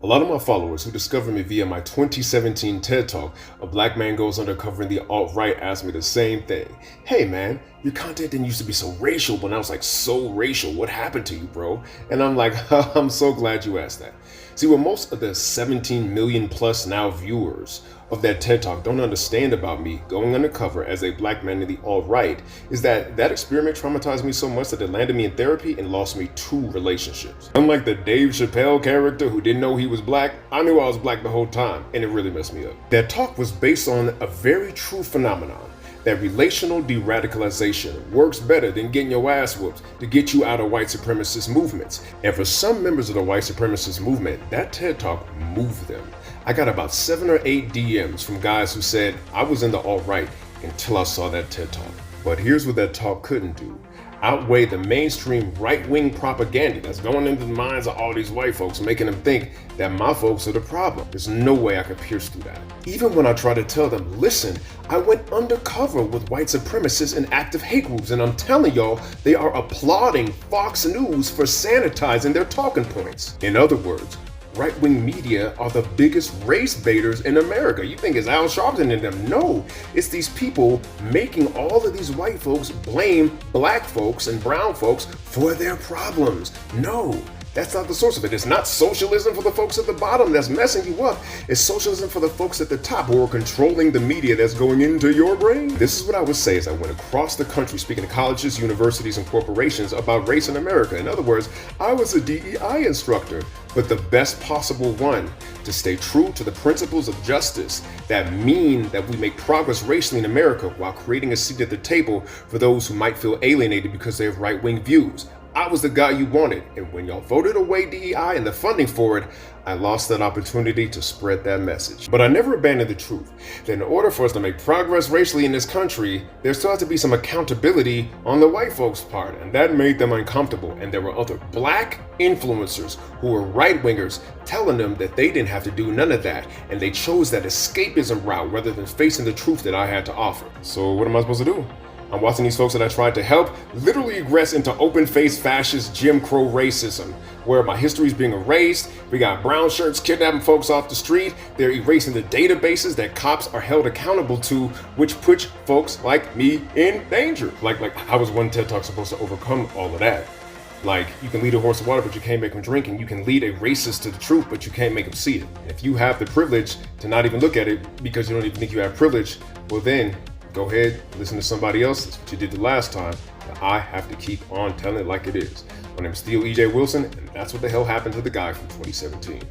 A lot of my followers who discovered me via my 2017 TED Talk, A Black Man Goes Undercover in the Alt-Right, asked me the same thing. Hey man, your content didn't used to be so racial, but now it's like so racial. What happened to you, bro? And I'm like, I'm so glad you asked that. See, what most of the 17 million plus now viewers of that TED Talk don't understand about me going undercover as a black man in the alt-right is that experiment traumatized me so much that it landed me in therapy and lost me 2 relationships. Unlike the Dave Chappelle character who didn't know he was black, I knew I was black the whole time, and it really messed me up. That talk was based on a very true phenomenon, that relational de-radicalization works better than getting your ass whooped to get you out of white supremacist movements. And for some members of the white supremacist movement, that TED Talk moved them. I got about 7 or 8 DMs from guys who said I was in the alt-right until I saw that TED Talk. But here's what that talk couldn't do: outweigh the mainstream right-wing propaganda that's going into the minds of all these white folks, making them think that my folks are the problem. There's no way I could pierce through that. Even when I try to tell them, listen, I went undercover with white supremacists and active hate groups, and I'm telling y'all, they are applauding Fox News for sanitizing their talking points. In other words, right-wing media are the biggest race baiters in America. You think it's Al Sharpton and them? No, it's these people making all of these white folks blame black folks and brown folks for their problems. No, that's not the source of it. It's not socialism for the folks at the bottom that's messing you up. It's socialism for the folks at the top who are controlling the media that's going into your brain. This is what I would say as I went across the country speaking to colleges, universities, and corporations about race in America. In other words, I was a DEI instructor, but the best possible one, to stay true to the principles of justice that mean that we make progress racially in America while creating a seat at the table for those who might feel alienated because they have right-wing views. I was the guy you wanted, and when y'all voted away DEI and the funding for it, I lost that opportunity to spread that message. But I never abandoned the truth that in order for us to make progress racially in this country, there still has to be some accountability on the white folks' part, and that made them uncomfortable. And there were other black influencers who were right-wingers telling them that they didn't have to do none of that, and they chose that escapism route rather than facing the truth that I had to offer. So what am I supposed to do? I'm watching these folks that I tried to help literally regress into open-faced fascist Jim Crow racism, where my history is being erased. We got brown shirts kidnapping folks off the street. They're erasing the databases that cops are held accountable to, which puts folks like me in danger. Like how was one TED Talk supposed to overcome all of that? Like, you can lead a horse to water, but you can't make him drink, and you can lead a racist to the truth, but you can't make him see it. And if you have the privilege to not even look at it because you don't even think you have privilege, well then, go ahead, listen to somebody else. That's what you did the last time. But I have to keep on telling it like it is. My name is Theo E.J. Wilson, and that's what the hell happened to the guy from 2017.